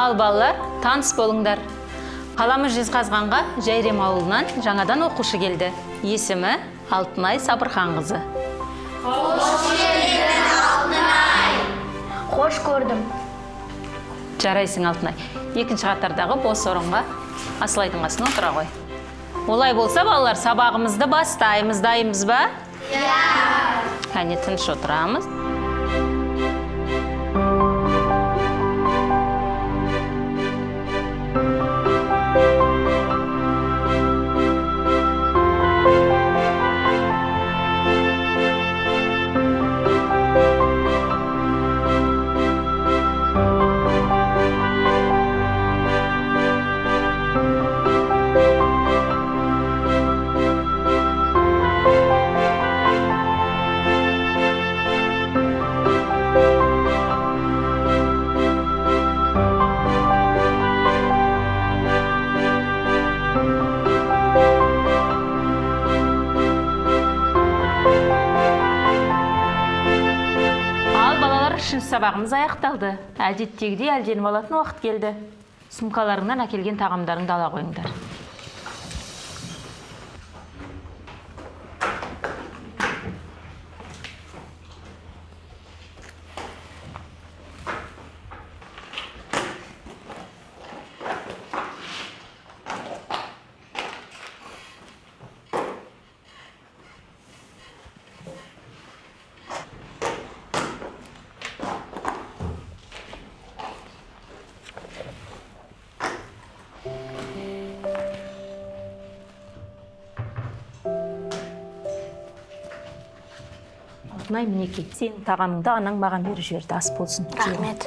Ал балалар, таныс болыңдар. Қаламыз Жезқазғанға Жайрем ауылынан жаңадан оқушы келді. Есімі Алтынай Сабырханқызы. Қош келдің, Алтынай. Қош көрдім. Жарайсың, Алтынай. Екінші қатардағы бос орынға Асылайдың қасына отыра қой. Олай болса, балалар, сабағымызды бастаймыз, дайынбыз ба? Кәне, тыныш отырамыз. Сабағымыз аяқталды. Әдеттегідей әлденіп алатын уақыт келді. Сумкаларыңнан әкелген тағамдарыңды ала қойыңдар. Алтынай, мінекей, сен тағамыңды анаң маған беріп жіберді, ас болсын. Рахмет.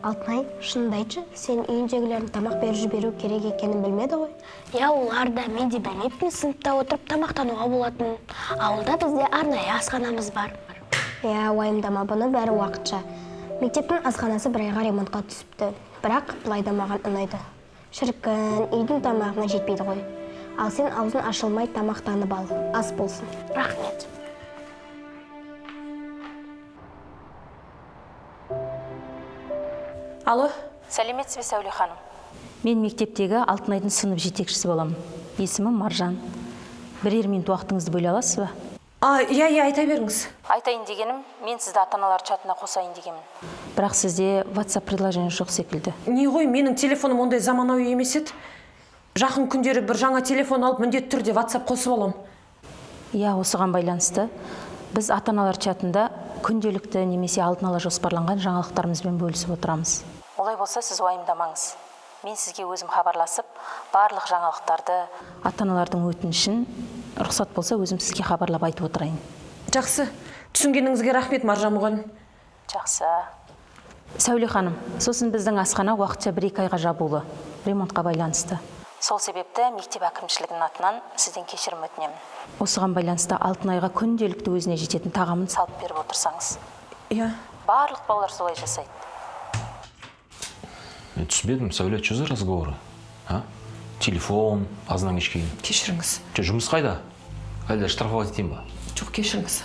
Алтынай, шынымды айтшы, сен үйіндегілердің тамақ беріп жіберу керек екенін білмеді ғой? Я, олар да мен де білмеппін, сыныпта отырып тамақтануға болатын. Ауылда бізде арнайы асханамыз бар. Я, уайымдама, бұны бәрі уақытша. Мектептің асханасы бір айға ремонтқа түсіпті. Бірақ былайда маған ұнайды. Шіркін, үйдің тамағына жетпейді ғой. Ал сен аузын ашылмай тамақтанып ал. Ас болсын. Рахмет. Алло. Сәлеметсіз бе, Сәуле ханым? Мен мектептегі Алтынайдың сынып жетекшісі боламын. Есімім Маржан. Бірер минут уақытыңызды бөле аласыз ба? Иә, айта беріңіз. Айтайын дегенім, мен сізді ата-аналар чатына қосайын дегенмін. Бірақ сізде WhatsApp приложение жоқ секілді. Не ғой, менің телефоным ондай заманауи емес еді. Жақын күндері бір жаңа телефон алып, міндетті түрде WhatsApp қосып алам. Иә, осыған байланысты. Біз ата-аналар чатында күнделікті немесе алдын ала жоспарланған жаңалықтарымызбен бөлісіп отырамыз. Олай болса, сіз уайымдамаңыз. Мен сізге өзім хабарласып, барлық жаңалықтарды, ата-аналардың өтінішін рұқсат болса, өзім сізге хабарлап айтып отырайын. Жақсы. Түсінгеніңізге рахмет, Маржан мұғалім. Жақсы. Сәуле ханым, сосын біздің асхана уақытша 1-2 айға жабулы, ремонтқа байланысты. Сол себепті мектеп әкімшілігінің атынан сізден кешірім өтінемін. Осыған байланысты Алтынайға күнделікті өзіне жететін тағамын салып беріп отырсаңыз. Иә. Барлық балалар солай жасайды. Мен түсінбедім, Сәуле, что за разговоры? Телефон, азынан кешке кейін. Кешіріңіз. Жұмыс қайда? Әлде штрафовать етейін ба? Жоқ, кешіріңіз.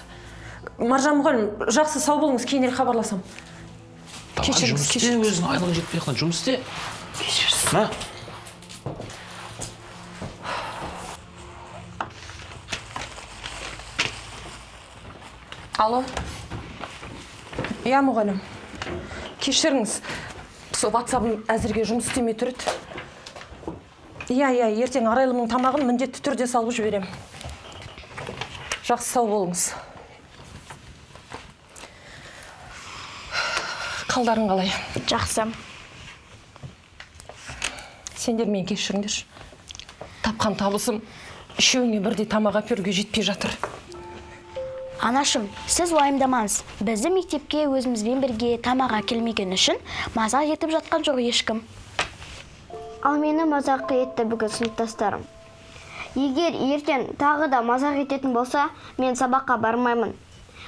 Маржан мұғалім, жақсы, сау болыңыз, кейінірек хабарласам. Кешіріңіз, өзің айлығы жетпей жатқан жұмыс істе. Кешіріңіз. Алло. Иә, мұғалім. Кешіріңіз. Сол WhatsApp-ым әзірге жұмыс істемей тұрды. Иә, ертең арайлымның тамағын міндетті түрде салып жіберем. Жақсы, сау болыңыз. Қалдарың қалай? Жақсы. Сендер мен кешіріңдер. Тапқан табысым үшеуіне бірдей тамақ әперуге жетпей жатыр. Анашым, сіз уайымдамаңыз. Бізді мектепке өзімізбен бірге тамақ әкелмеген үшін мазақ етіп жатқан жоқ ешкім. Ал мені мазақ етті бүгін сыныптастарым. Егер ертең тағы да мазақ ететін болса, мен сабаққа бармаймын.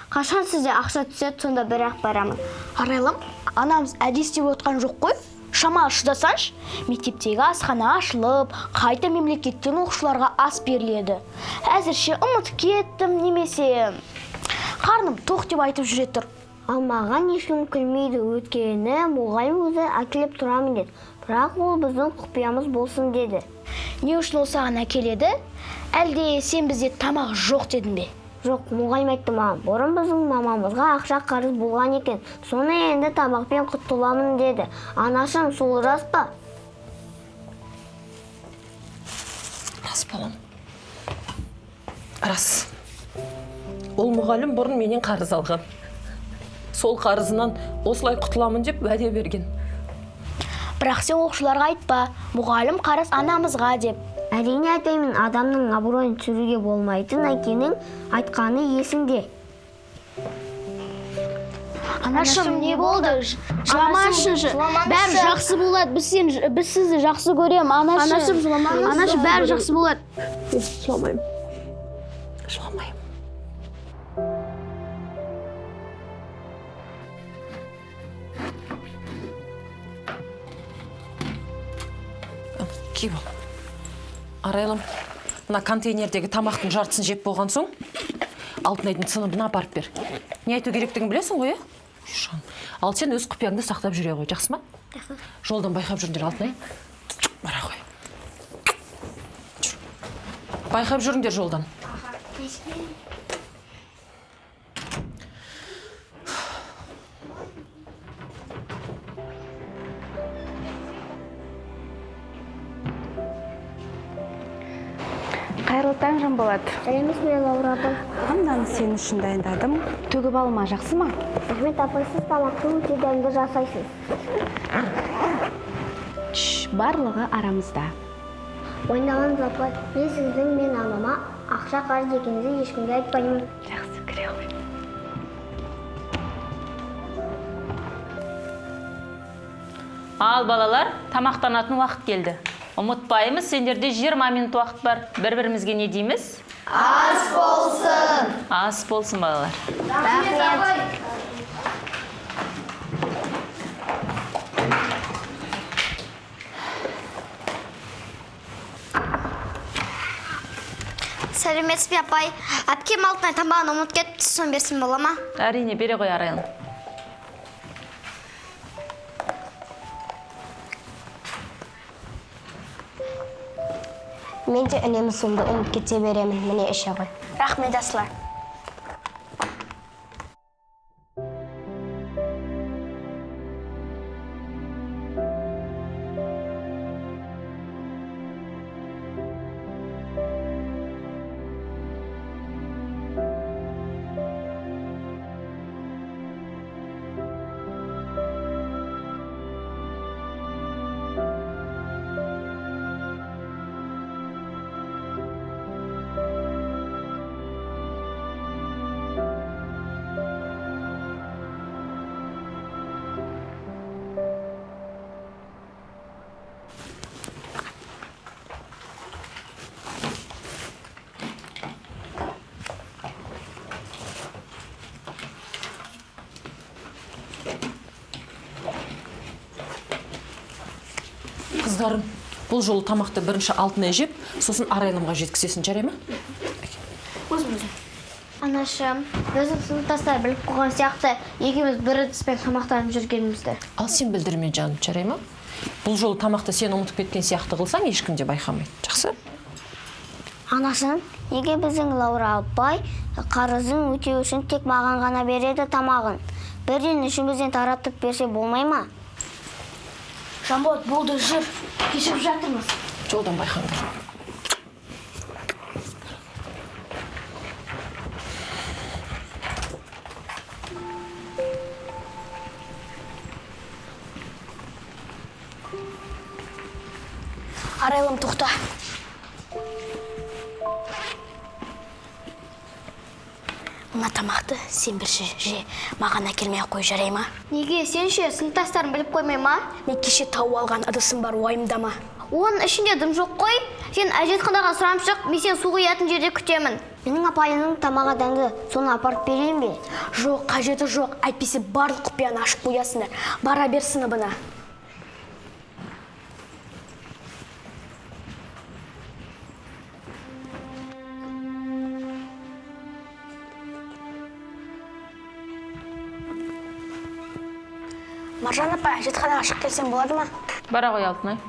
Қашан сізде ақша түседі, сонда бір-ақ барамын. Арайлым, анамыз әдейі істеп отқан жоқ қой. Шамал шыдасаңшы, мектептегі асхана ашылып, қайта мемлекеттен оқушыларға ас беріледі. Әзірше ұмытып кеттім немесе қарным тоқ деп айтып жүре тұр. Ал маған ешкім күлмейді, өткені мұғалім өзі әкеліп тұрамын деді. Бірақ ол біздің құпиямыз болсын деді. Не үшін ол саған әкеледі? Әлде сен бізде тамақ жоқ дедің бе? Жоқ, мұғалім айтты маған, бұрын біздің мамамызға ақша қарыз болған екен. Соны енді тамақпен құтыламын деді. Анашым, сол рас па? Рас, балам. Рас. Ол мұғалім бұрын менен қарыз алған. Сол қарызынан осылай құтыламын деп уәде берген. Бірақ сен оқушыларға айтпа, мұғалім қарыз анамызға деп. Әрине айтпаймын, адамның абыройын түсіруге болмайтын әкенің айтқаны есіңде. Анашым, не болды? Жыламашыншы. Бәрі жақсы болады. Біз сізді жақсы көрем, анашым. Анашым, жыламаңыз. Анашым, бәрі жақсы болады. Жыламаймын. Жыламаймын. Киіп ал. Арайлым, мына контейнердегі тамақтың жартысын жеп болған соң, Алтынайдың сыныбына апарып бер. Не айту керектігін білесің ғой, е? Ал сен өз құпияңды сақтап жүре ғой, жақсы ма? Жолдан байқап жүріңдер, Алтынай. Бара ғой. Байқап жүріңдер жолдан. Қайырлы таң, Жанболат. Сәлеміз бе, Лаура апай. Мынаны сен үшін дайындадым. Төгіп алма, жақсы ма? Рахмет апай, сіз тамақты өте дәмді жасайсыз. Барлығы арамызда. Ойнағаныз апай, мен сіздің мен анама ақша қарыз екеніңізді ешкімге айтпаймын. Жақсы, кіре ғой. Ал балалар, тамақтанатын уақыт келді. Ұмытпаймыз, сендерде 20 минут уақыт бар. Бір-бірімізге не дейміз? Ас болсын. Ас болсын, балалар. Рахмет. Сәлеметсіз бе, апай? Әпкем Алтынай тамағын ұмытып кетті, соны берсін бола ма? Әрине, бере ғой, Арайлым. Мен де үнемі сонда ұмытып кете беремін, міне іше ғой. Рахмет, асылар. Қыздарым, бұл жолы тамақты бірінші Алтынай жеп, сосын Арайлымға жеткізесің, жарай ма? Анашым, өзім сыныптастар біліп қойған сияқты, екеуміз бір ыдыспен тамақтанып жүргенімізді. Ал сен білдірме, жаным, жарай ма? Бұл жолы тамақты сен ұмытып кеткен сияқты қылсаң, ешкім де байқамайды. Жақсы? Анашым, неге біздің Лаура апай қарызын өтеу үшін тек маған ғана береді тамағын? Бірден үшімізден таратып берсе болмай ма? Жанболат, болды, жүр. Кешіп жатырмыз. Жолдан байқаңдар. Арайлым, тоқта. Мына тамақты сен бірші же маған әкелмей қой, жарай ма? Неге, сен ше сыныптастарын біліп қоймай ма? Мен кеше тауып алған ыдысым бар, уайымдама. Оның ішінде дым жоқ қой. Сен әжетханаға сұранып шық, мен сен су құятын жерде күтемін. Менің апайының тамағы дәмді, соны апарып берейін бе? Жоқ, қажеті жоқ. Әйтпесе барлық құпияны ашып қоясыңдар. Бара бер сыныбына. Маржан апа, әжетханаға шығып келсем болады ма? Бара ғой, Алтынай.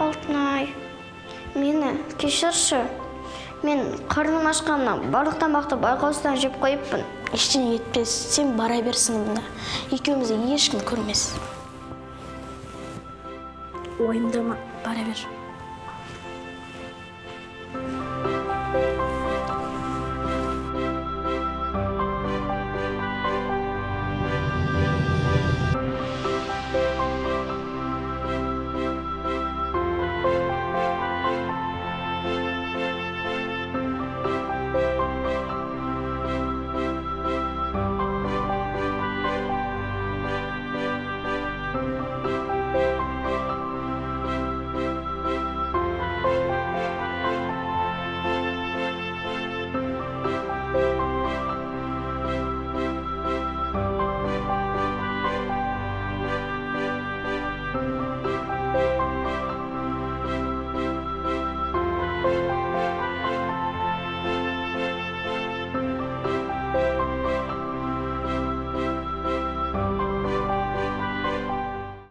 Алтынай, мені кешірші. Мен қарным ашқаннан барлық тамақты байқаусыздан жеп қойыппын. Ештеңе етпес, сен бара бер сыныбына. Екеумізді ешкім көрмес. Уайымдама, бара бер.